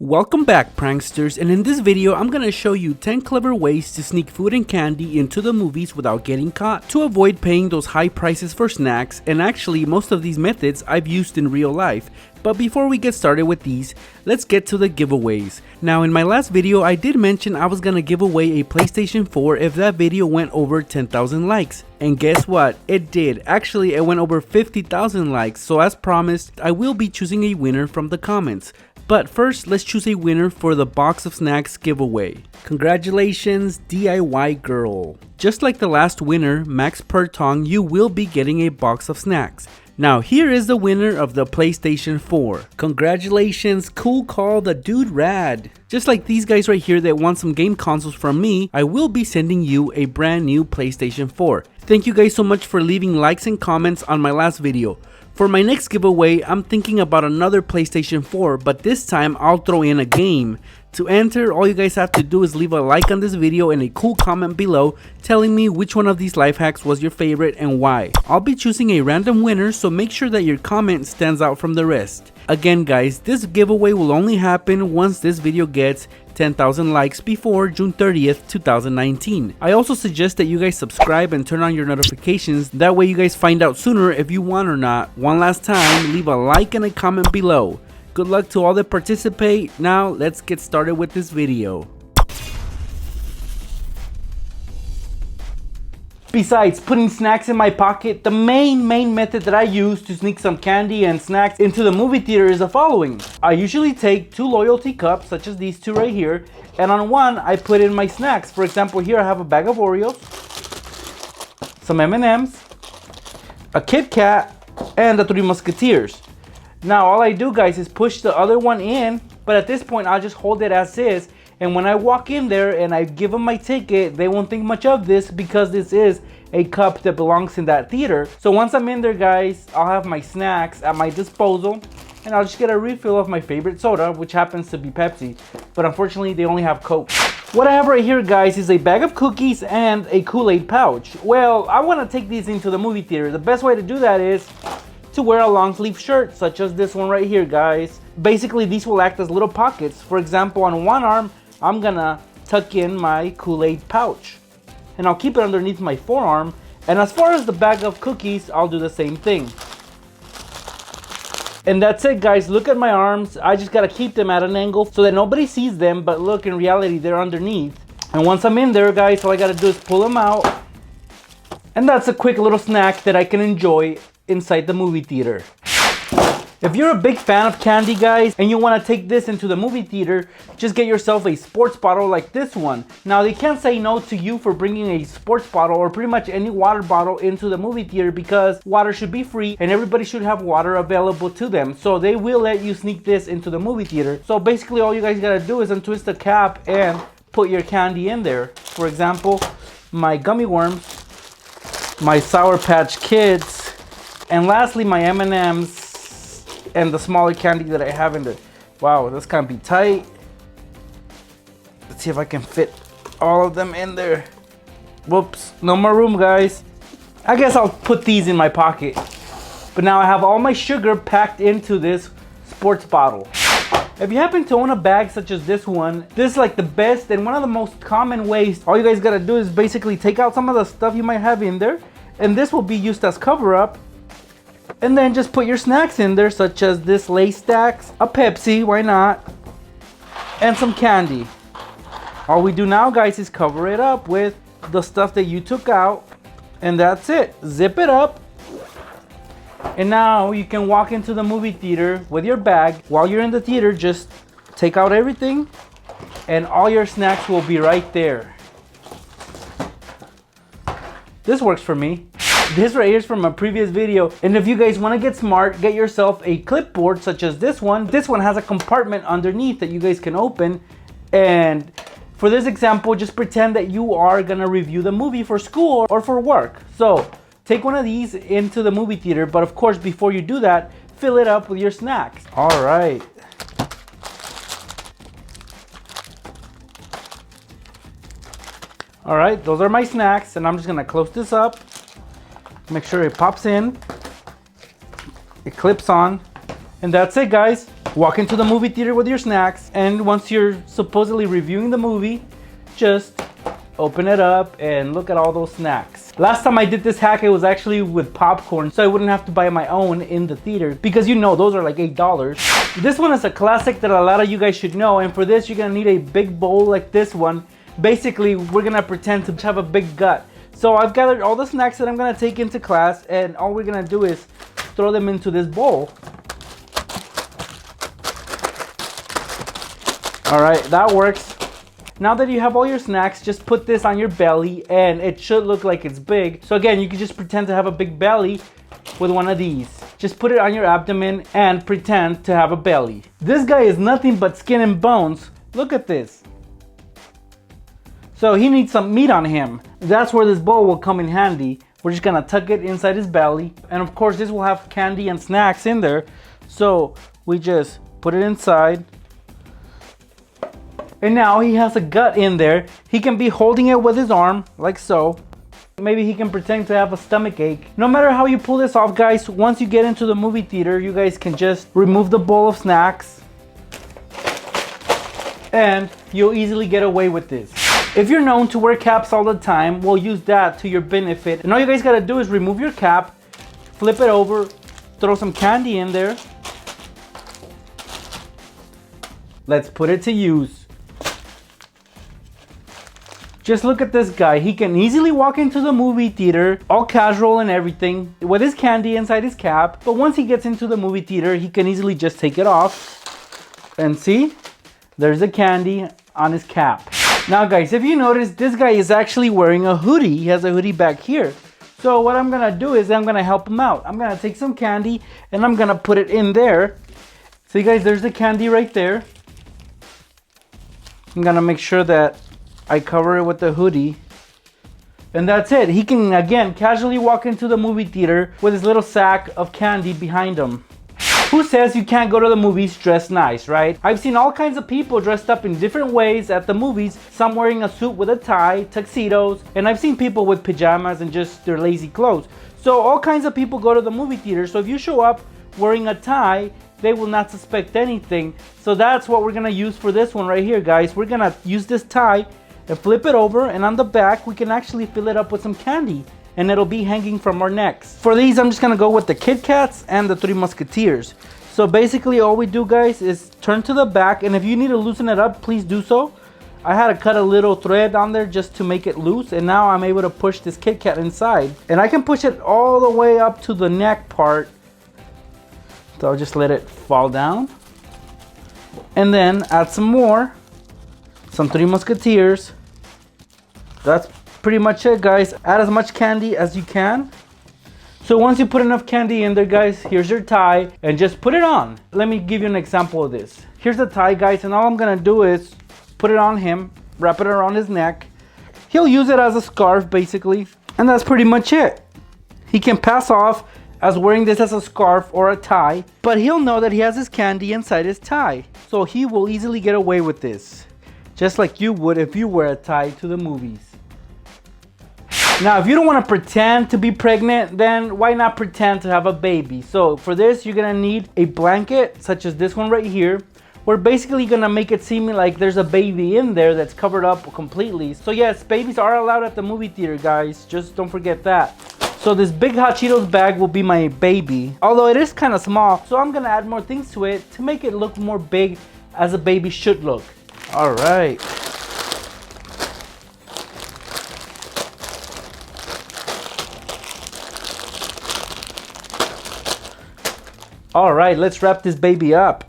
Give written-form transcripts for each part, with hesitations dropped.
Welcome back, pranksters, and in this video I'm gonna show you 10 clever ways to sneak food and candy into the movies without getting caught, to avoid paying those high prices for snacks. And actually most of these methods I've used in real life. But before we get started with these, let's get to the giveaways. Now, in my last video I did mention I was gonna give away a PlayStation 4 if that video went over 10,000 likes. And guess what? It did. Actually, it went over 50,000 likes, so as promised, I will be choosing a winner from the comments. But first, let's choose a winner for the box of snacks giveaway. Congratulations, DIY girl. Just like the last winner, Max Pertong, you will be getting a box of snacks. Now here is the winner of the PlayStation 4. Congratulations, Cool Call the Dude Rad. Just like these guys right here that want some game consoles from me, I will be sending you a brand new PlayStation 4. Thank you guys so much for leaving likes and comments on my last video. For my next giveaway, I'm thinking about another PlayStation 4, but this time I'll throw in a game. To enter, all you guys have to do is leave a like on this video and a cool comment below telling me which one of these life hacks was your favorite and why. I'll be choosing a random winner, so make sure that your comment stands out from the rest. Again guys, this giveaway will only happen once this video gets 10,000 likes before June 30th, 2019. I also suggest that you guys subscribe and turn on your notifications, that way you guys find out sooner if you won or not. One last time, leave a like and a comment below. Good luck to all that participate. Now let's get started with this video. Besides putting snacks in my pocket, the main method that I use to sneak some candy and snacks into the movie theater is the following. I usually take 2 loyalty cups, such as these 2 right here, and on one I put in my snacks. For example, here I have a bag of Oreos, some M&Ms, a Kit Kat, and the 3 Musketeers. Now all I do guys is push the other one in, but at this point I'll just hold it as is. And when I walk in there and I give them my ticket, they won't think much of this because this is a cup that belongs in that theater. So once I'm in there guys, I'll have my snacks at my disposal and I'll just get a refill of my favorite soda, which happens to be Pepsi. But unfortunately they only have Coke. What I have right here guys is a bag of cookies and a Kool-Aid pouch. Well, I want to take these into the movie theater. The best way to do that is to wear a long sleeve shirt, such as this one right here guys. Basically these will act as little pockets. For example, on one arm I'm gonna tuck in my Kool-Aid pouch and I'll keep it underneath my forearm. And as far as the bag of cookies, I'll do the same thing. And that's it guys, look at my arms. I just gotta keep them at an angle so that nobody sees them, but look, in reality they're underneath. And once I'm in there guys, all I gotta do is pull them out. And that's a quick little snack that I can enjoy inside the movie theater. If you're a big fan of candy guys and you want to take this into the movie theater, just get yourself a sports bottle like this one. Now they can't say no to you for bringing a sports bottle or pretty much any water bottle into the movie theater, because water should be free and everybody should have water available to them. So they will let you sneak this into the movie theater. So basically all you guys gotta do is untwist the cap and put your candy in there. For example, my gummy worms, my Sour Patch Kids, and lastly my M&Ms and the smaller candy that I have in there. Wow, this can't be tight. Let's see if I can fit all of them in there. Whoops, no more room guys. I guess I'll put these in my pocket. But now I have all my sugar packed into this sports bottle. If you happen to own a bag such as this one, this is like the best and one of the most common ways. All you guys gotta do is basically take out some of the stuff you might have in there, and this will be used as cover up. And then just put your snacks in there, such as this Lay's Stacks, a Pepsi, why not, and some candy. All we do now guys is cover it up with the stuff that you took out, and that's it. Zip it up, and now you can walk into the movie theater with your bag. While you're in the theater, just take out everything and all your snacks will be right there. This works for me. This right here is from a previous video, and if you guys want to get smart, get yourself a clipboard such as this one. This one has a compartment underneath that you guys can open, and for this example, just pretend that you are gonna review the movie for school or for work. So take one of these into the movie theater, but of course before you do that, fill it up with your snacks. All right. All right, those are my snacks, and I'm just gonna close this up. Make sure it pops in, it clips on, and that's it guys. walk into the movie theater with your snacks, and once you're supposedly reviewing the movie, just open it up and look at all those snacks. Last time I did this hack, it was actually with popcorn, so I wouldn't have to buy my own in the theater, because you know those are like $8. This one is a classic that a lot of you guys should know, and for this you're gonna need a big bowl like this one. Basically, we're gonna pretend to have a big gut. So I've gathered all the snacks that I'm gonna take into class, and all we're gonna do is throw them into this bowl. All right, that works. Now that you have all your snacks, just put this on your belly, and it should look like it's big. So again, you can just pretend to have a big belly with one of these. Just put it on your abdomen and pretend to have a belly. This guy is nothing but skin and bones. Look at this. So he needs some meat on him. That's where this bowl will come in handy. We're just gonna tuck it inside his belly. And of course, this will have candy and snacks in there. So we just put it inside. And now he has a gut in there. He can be holding it with his arm, like so. Maybe he can pretend to have a stomach ache. No matter how you pull this off, guys, once you get into the movie theater, you guys can just remove the bowl of snacks. And you'll easily get away with this. If you're known to wear caps all the time, we'll use that to your benefit. And all you guys gotta do is remove your cap, flip it over, throw some candy in there. Let's put it to use. Just look at this guy. He can easily walk into the movie theater, all casual and everything, with his candy inside his cap. But once he gets into the movie theater, he can easily just take it off. And see, there's the candy on his cap. Now guys, if you notice, this guy is actually wearing a hoodie. He has a hoodie back here. So what I'm gonna do is I'm gonna help him out. I'm gonna take some candy and I'm gonna put it in there. See guys, there's the candy right there. I'm gonna make sure that I cover it with the hoodie. And that's it. He can, again, casually walk into the movie theater with his little sack of candy behind him. Who says you can't go to the movies dressed nice, right? I've seen all kinds of people dressed up in different ways at the movies. Some wearing a suit with a tie, tuxedos, and I've seen people with pajamas and just their lazy clothes. So all kinds of people go to the movie theater. So if you show up wearing a tie, they will not suspect anything. So that's what we're gonna use for this one right here, guys. We're gonna use this tie and flip it over, and on the back we can actually fill it up with some candy, and it'll be hanging from our necks. For these, I'm just gonna go with the Kit Kats and the Three Musketeers. So basically all we do, guys, is turn to the back, and if you need to loosen it up, please do so. I had to cut a little thread on there just to make it loose, and now I'm able to push this Kit Kat inside, and I can push it all the way up to the neck part. So I'll just let it fall down, and then add some more, some Three Musketeers. That's pretty much it, guys. Add as much candy as you can. So once you put enough candy in there, guys, here's your tie, and just put it on. Let me give you an example of this. Here's the tie, guys, and all I'm gonna do is put it on him, wrap it around his neck. He'll use it as a scarf, basically, and that's pretty much it. He can pass off as wearing this as a scarf or a tie, but he'll know that he has his candy inside his tie, so he will easily get away with this, just like you would if you wear a tie to the movies. Now, if you don't want to pretend to be pregnant, then why not pretend to have a baby? So for this, you're gonna need a blanket such as this one right here. We're basically gonna make it seem like there's a baby in there that's covered up completely. So yes, babies are allowed at the movie theater, guys. Just don't forget that. So this big Hot Cheetos bag will be my baby, although it is kind of small. So I'm gonna add more things to it to make it look more big, as a baby should look. All right. All right, let's wrap this baby up.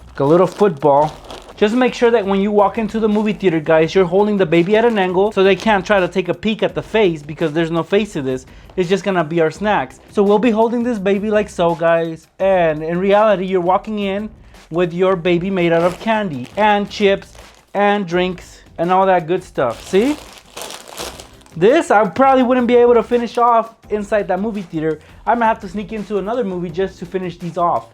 Like a little football. Just make sure that when you walk into the movie theater, guys, you're holding the baby at an angle so they can't try to take a peek at the face, because there's no face to this. It's just gonna be our snacks. So we'll be holding this baby like so, guys. And in reality, you're walking in with your baby made out of candy and chips and drinks and all that good stuff. See? This, I probably wouldn't be able to finish off inside that movie theater. I'm gonna have to sneak into another movie just to finish these off.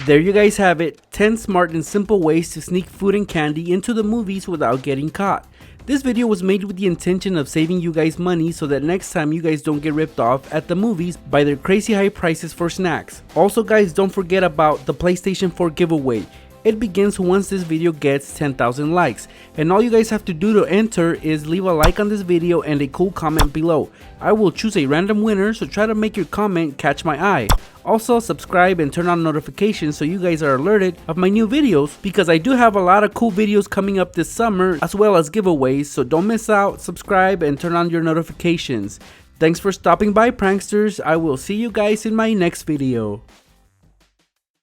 There you guys have it. 10 smart and simple ways to sneak food and candy into the movies without getting caught. This video was made with the intention of saving you guys money so that next time you guys don't get ripped off at the movies by their crazy high prices for snacks. Also guys, don't forget about the PlayStation 4 giveaway. It begins once this video gets 10,000 likes, and all you guys have to do to enter is leave a like on this video and a cool comment below. I will choose a random winner, so try to make your comment catch my eye. Also subscribe and turn on notifications so you guys are alerted of my new videos, because I do have a lot of cool videos coming up this summer as well as giveaways, so don't miss out. Subscribe and turn on your notifications. Thanks for stopping by, pranksters. I will see you guys in my next video.